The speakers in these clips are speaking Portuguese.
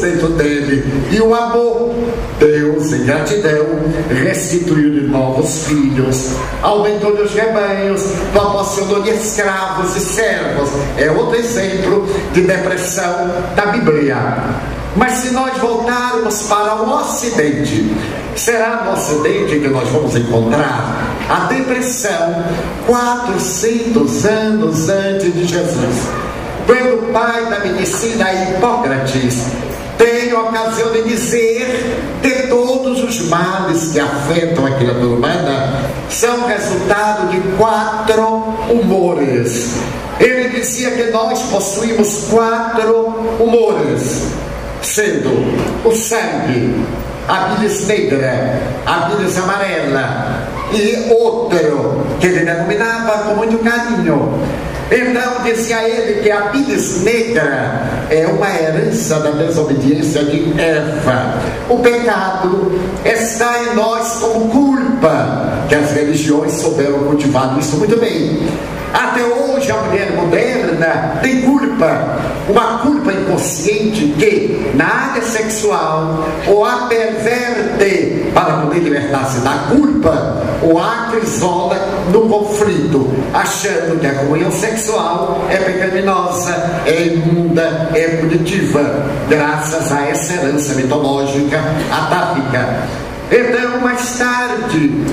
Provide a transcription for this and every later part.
dentro dele, e o amor. Deus, em gratidão, restituiu de novos filhos, aumentou os rebanhos, proporcionou-lhe escravos e servos. É outro exemplo de depressão da Bíblia. Mas se nós voltarmos para o Ocidente, será no Ocidente que nós vamos encontrar a depressão 400 anos antes de Jesus, quando o pai da medicina, Hipócrates, tem a ocasião de dizer que todos os males que afetam a criatura humana são resultado de 4 humores. Ele dizia que nós possuímos 4 humores, sendo o sangue, a bilis negra, a bilis amarela e outro que ele denominava com muito carinho. Então dizia ele que a bilis negra é uma herança da desobediência de Eva. O pecado está em nós como culpa, que as religiões souberam cultivar isso muito bem. Até hoje a mulher moderna tem culpa, uma culpa inconsciente que na área sexual ou a perverte para poder libertar-se da culpa, ou a acrisola no conflito, achando que a comunhão sexual é pecaminosa, é imunda, é punitiva, graças a essa herança mitológica atávica. Então, mais tarde,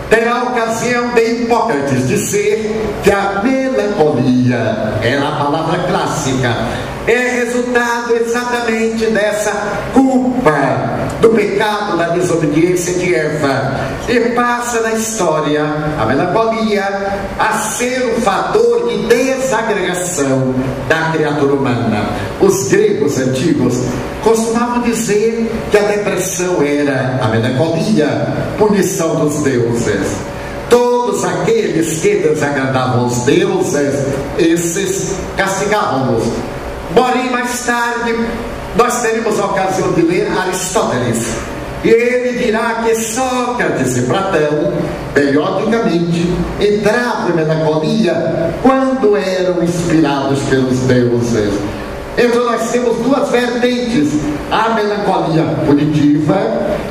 terá a ocasião de Hipócrates dizer que a melancolia, era a palavra clássica, é resultado exatamente dessa culpa do pecado da desobediência de Eva, e passa na história a melancolia a ser um fator de desagregação da criatura humana. Os gregos antigos costumavam dizer que a depressão era a melancolia, punição dos deuses. Todos aqueles que desagradavam os deuses, esses castigavam-nos. Porém, mais tarde, nós teremos a ocasião de ler Aristóteles, e ele dirá que Sócrates e Platão, periodicamente, entravam em melancolia quando eram inspirados pelos deuses. Então nós temos 2 vertentes, a melancolia punitiva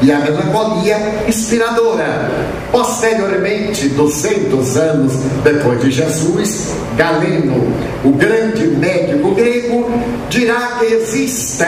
e a melancolia inspiradora. Posteriormente, 200 anos depois de Jesus, Galeno, o grande médico grego, dirá que existe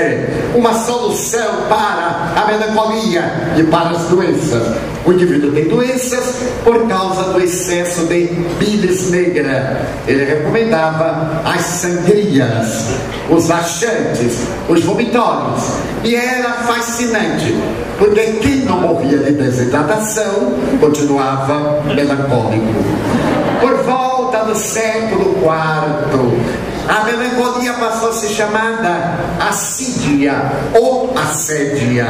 uma solução para a melancolia e para as doenças. O indivíduo tem doenças por causa do excesso de bilis negra. Ele recomendava as sangrias, os laxantes, os vomitórios. E era fascinante, porque quem não morria de desidratação continuava melancólico. Por volta do século IV, a melancolia passou a ser chamada assídia ou assédia.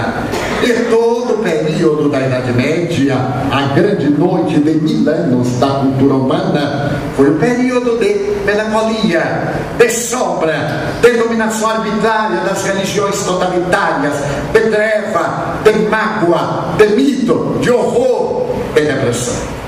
E todo o período da Idade Média, a grande noite de 1000 anos da cultura humana, foi o período de melancolia, de sombra, de dominação arbitrária das religiões totalitárias, de treva, de mágoa, de mito, de horror, de depressão.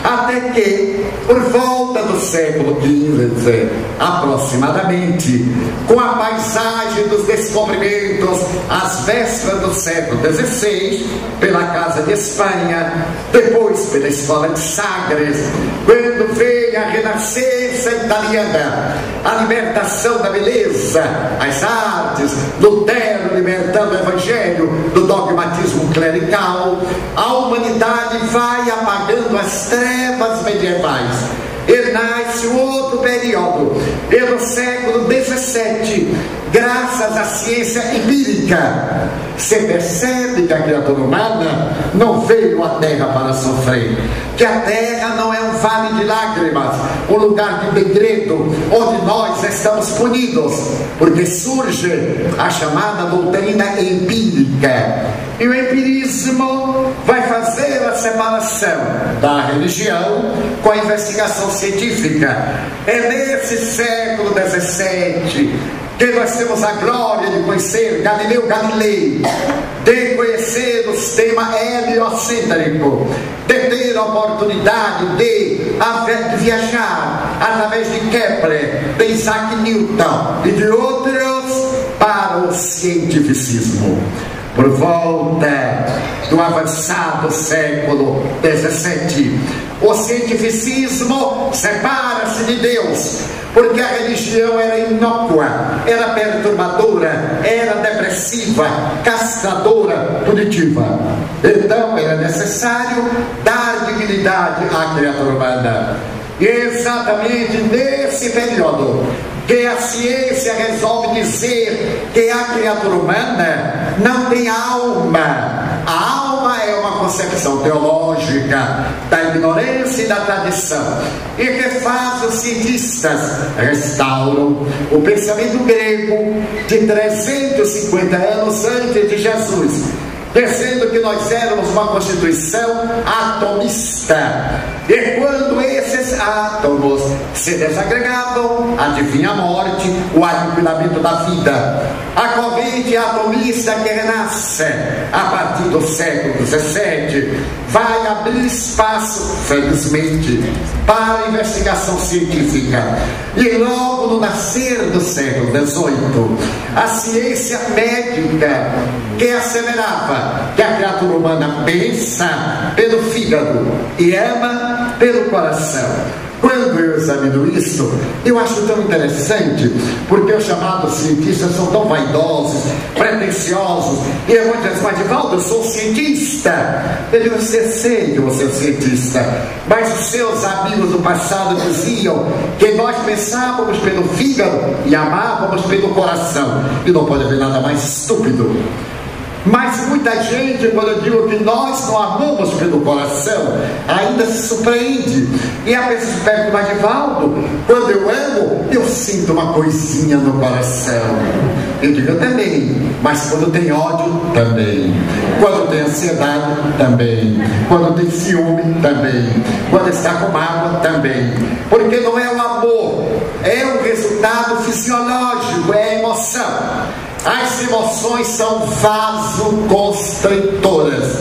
Até que, por volta do século XV, aproximadamente, com a paisagem dos descobrimentos, às vésperas do século XVI, pela Casa de Espanha, depois pela Escola de Sagres, quando veio a renascença italiana, a libertação da beleza, as artes, Lutero libertando o Evangelho do dogmatismo clerical, a humanidade vai apagando as trevas medievais. E nasce um outro período, pelo século XVII, graças à ciência empírica. Se percebe que a criatura humana não veio à Terra para sofrer, que a Terra não é um vale de lágrimas, um lugar de degredo, onde nós estamos punidos, porque surge a chamada doutrina empírica. E o empirismo vai fazer a separação da religião com a investigação científica. É nesse século XVII que nós temos a glória de conhecer Galileu Galilei, de conhecer o sistema heliocêntrico, de ter a oportunidade de viajar através de Kepler, de Isaac Newton e de outros para para o cientificismo. Por volta do avançado século XVII, o cientificismo separa-se de Deus, porque a religião era inócua, era perturbadora, era depressiva, castradora, punitiva. Então era necessário dar dignidade à criatura humana. E é exatamente nesse período que a ciência resolve dizer que a criatura humana não tem alma. A alma é uma concepção teológica da ignorância e da tradição. E que faz os cientistas? Restauram o pensamento grego de 350 anos antes de Jesus, dizendo que nós éramos uma constituição atomista. E quando esses átomos se desagregavam, adivinha a morte, o aniquilamento da vida. A corrente atomista que renasce a partir do século XVII vai abrir espaço, felizmente, para a investigação científica. E logo no nascer do século XVIII, a ciência médica, que asseverava que a criatura humana pensa pelo fígado e ama pelo coração. Quando eu examino isso, eu acho tão interessante, porque os chamados cientistas são tão vaidosos, pretensiosos, e eu vou dizer, mas Divaldo, eu sou cientista. Eu digo, você sei que você é cientista, mas os seus amigos do passado diziam que nós pensávamos pelo fígado e amávamos pelo coração, e não pode haver nada mais estúpido. Mas muita gente, quando eu digo que nós não amamos pelo coração, ainda se surpreende. E a pessoa pergunta, mas Divaldo, quando eu amo, eu sinto uma coisinha no coração. Eu digo, eu também. Mas quando tem ódio, também. Quando tem ansiedade, também. Quando tem ciúme, também. Quando está com mágoa, também. Porque não é o amor, é um resultado fisiológico, é a emoção. As emoções são vasoconstritoras.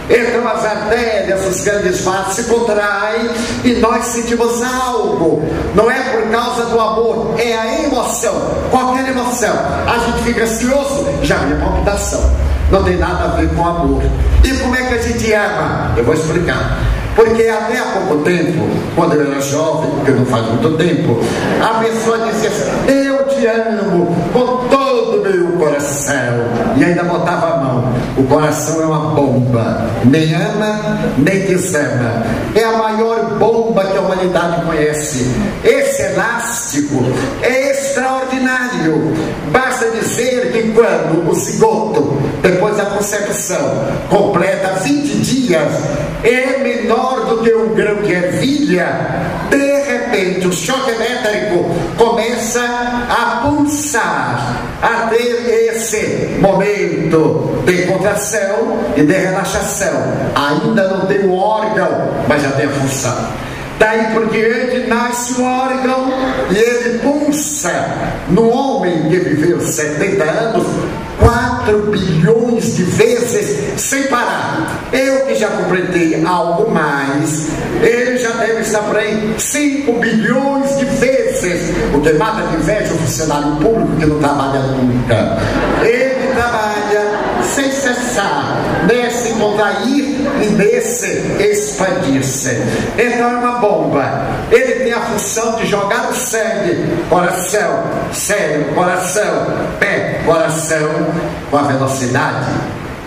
Então as artérias, os grandes vasos se contraem e nós sentimos algo. Não é por causa do amor, é a emoção. Qualquer emoção. A gente fica ansioso, já vem a palpitação. Não tem nada a ver com amor. E como é que a gente ama? Eu vou explicar. Porque até há pouco tempo, quando eu era jovem, porque não faz muito tempo, a pessoa dizia assim, eu te amo com todo o meu coração, e ainda botava a mão. O coração é uma bomba, nem ama, nem desama. É a maior bomba que a humanidade conhece. Esse elástico é extraordinário. Basta dizer que quando o zigoto, depois da concepção, completa 20 dias, é menor do que um grão de ervilha, de repente o choque elétrico começa a pulsar, a ter esse momento de contração e de relaxação. Ainda não tem o órgão, mas já tem a função. Daí por diante nasce o órgão e ele pulsa. No homem que viveu 70 anos, 4 bilhões de vezes sem parar. Eu que já completei algo mais, ele já deve estar por aí 5 bilhões de vezes. O que mata de inveja o funcionário público que não trabalha nunca. Ele trabalha sem cessar, nesse contrair e nesse expandir-se. Então é uma bomba. Ele tem a função de jogar o sangue, coração, cérebro, coração, pé, coração, com a velocidade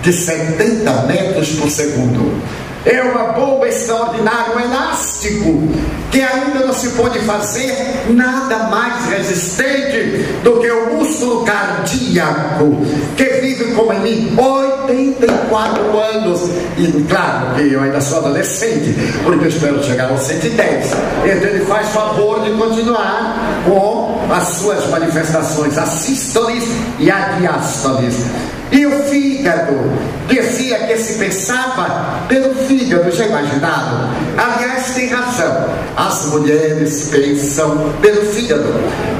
de 70 metros por segundo. É uma bomba extraordinária, um elástico, que ainda não se pode fazer nada mais resistente do que o músculo cardíaco, que vive como em mim 84 anos. E claro que eu ainda sou adolescente, porque eu espero chegar aos 110. Então ele faz favor de continuar com as suas manifestações, as sístoles e a diástoles. E o fígado, dizia que se pensava pelo fígado, já imaginaram? Aliás, tem razão, as mulheres pensam pelo fígado,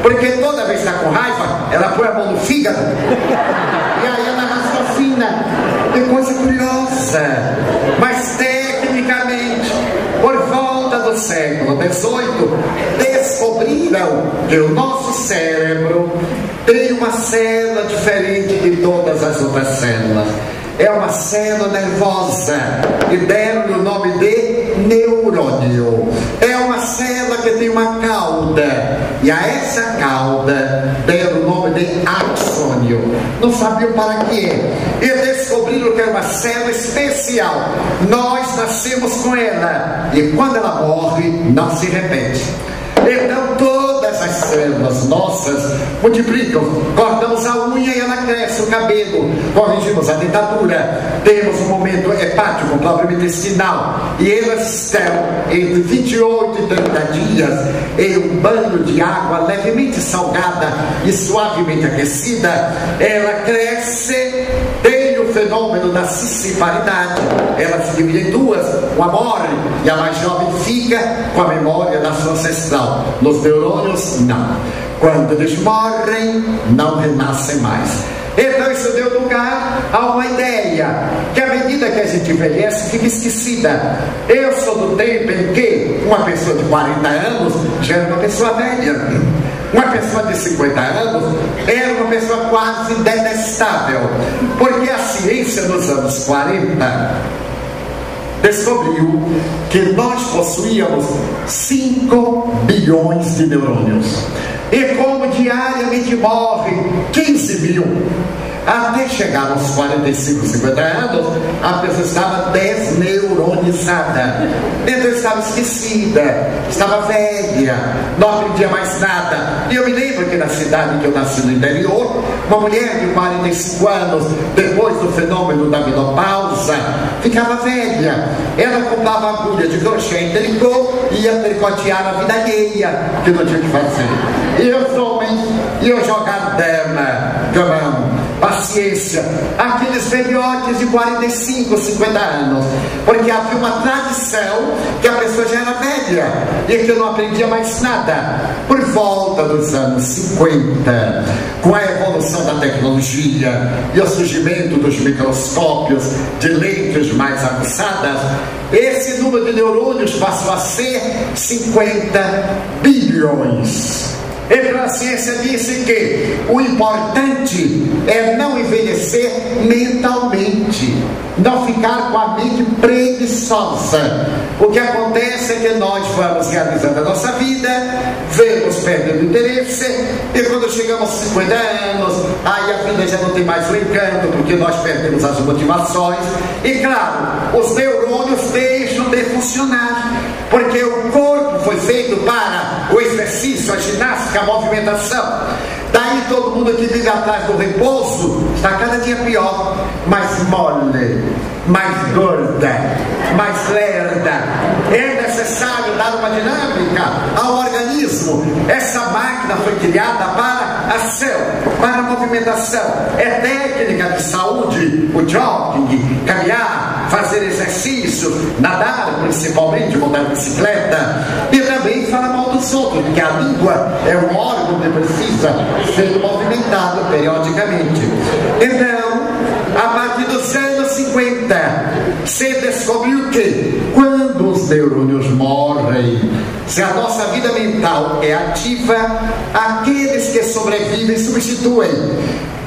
porque toda vez que está com raiva, ela põe a mão no fígado, e aí ela raciocina. Que coisa curiosa, mas tecnicamente, por volta do século XVIII, descobriram que o nosso cérebro tem uma célula diferente de todas as outras células. É uma célula nervosa e deram-lhe o nome de neurônio. É uma célula que tem uma cauda, e a essa cauda deram o nome de axônio. Não sabiam para quê. E descobriram que é uma célula especial. Nós nascemos com ela, e quando ela morre, não se repete. Então todas as células nossas multiplicam. Cortamos a unha e ela cresce, o cabelo. Corrigimos a dentadura. Temos um momento hepático, problema intestinal, e elas estão entre 28 e 30 dias em um banho de água levemente salgada e suavemente aquecida. Ela cresce. Tem o fenômeno da cisciparidade. Ela se divide em duas. Uma morre e a mais jovem fica com a memória da sua ancestral. Nos neurônios, não. Quando eles morrem, não renascem mais. Então isso deu lugar a uma ideia que à medida que a gente envelhece fica esquecida. Eu sou do tempo em que uma pessoa de 40 anos já era uma pessoa velha. Uma pessoa de 50 anos era uma pessoa quase detestável, porque a ciência nos anos 40 descobriu que nós possuíamos 5 bilhões de neurônios. E como diariamente morrem 15 mil, até chegar aos 45, 50 anos, a pessoa estava desneuronizada. Então estava esquecida, estava velha, não aprendia mais nada. E eu me lembro que na cidade que eu nasci no interior, uma mulher de 45 anos, depois do fenômeno da menopausa, ficava velha. Ela comprava agulha de crochê em tricô e ia tricotear a vida alheia, que não tinha o que fazer. E os homens iam jogar dama, gamão, paciência, aqueles velhotes de 45, 50 anos, porque havia uma tradição que a pessoa já era velha e que não aprendia mais nada. Por volta dos anos 50, com a evolução da tecnologia e o surgimento dos microscópios de lentes mais aguçadas, esse número de neurônios passou a ser 50 bilhões. Então a ciência disse que o importante é não envelhecer mentalmente, não ficar com a mente preguiçosa. O que acontece é que nós vamos realizando a nossa vida, vamos perdendo interesse, e quando chegamos aos 50 anos, aí a vida já não tem mais o encanto, porque nós perdemos as motivações, e claro, os neurônios deixam de funcionar, porque o corpo foi feito para o exercício, a ginástica, a movimentação. Daí todo mundo que vive atrás do repouso está cada dia pior, mais mole, mais gorda, mais lerda. É necessário dar uma dinâmica ao organismo. Essa máquina foi criada para a ação, para a movimentação. É técnica de saúde, o jogging, caminhar, fazer exercício, nadar principalmente, montar bicicleta, e também falar mal dos outros, porque a língua é um órgão que precisa ser movimentado periodicamente. Então, a partir dos anos 50, se descobriu que quando os neurônios morrem, se a nossa vida mental é ativa, aqueles que sobrevivem substituem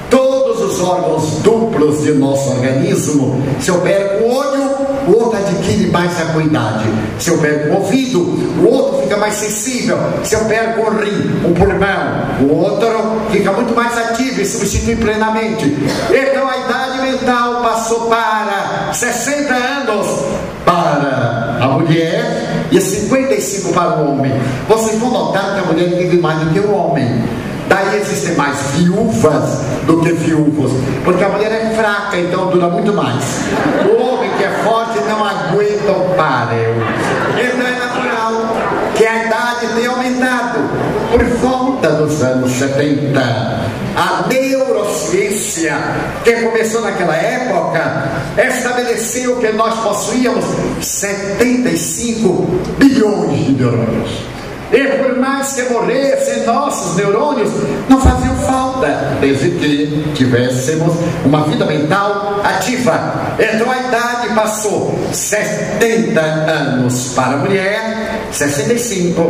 todos os órgãos duplos de nosso organismo. Se eu perco o olho, o outro adquire mais acuidade. Se eu perco o ouvido, o outro fica mais sensível. Se eu perco o rim, o pulmão, o outro fica muito mais ativo e substitui plenamente. Então a idade mental passou para 60 anos para a mulher e 55 para o homem. Vocês vão notar que a mulher vive mais do que o homem. Daí existem mais viúvas do que viúvos, porque a mulher é fraca, então dura muito mais. O homem que é forte não aguenta o páreo. Então é natural que a idade tenha aumentado. Por volta dos anos 70, a neurociência, que começou naquela época, estabeleceu que nós possuíamos 75 bilhões de neurônios. E por mais que morressem, nossos neurônios não faziam falta, desde que tivéssemos uma vida mental ativa. Então a idade passou 70 anos para a mulher, 65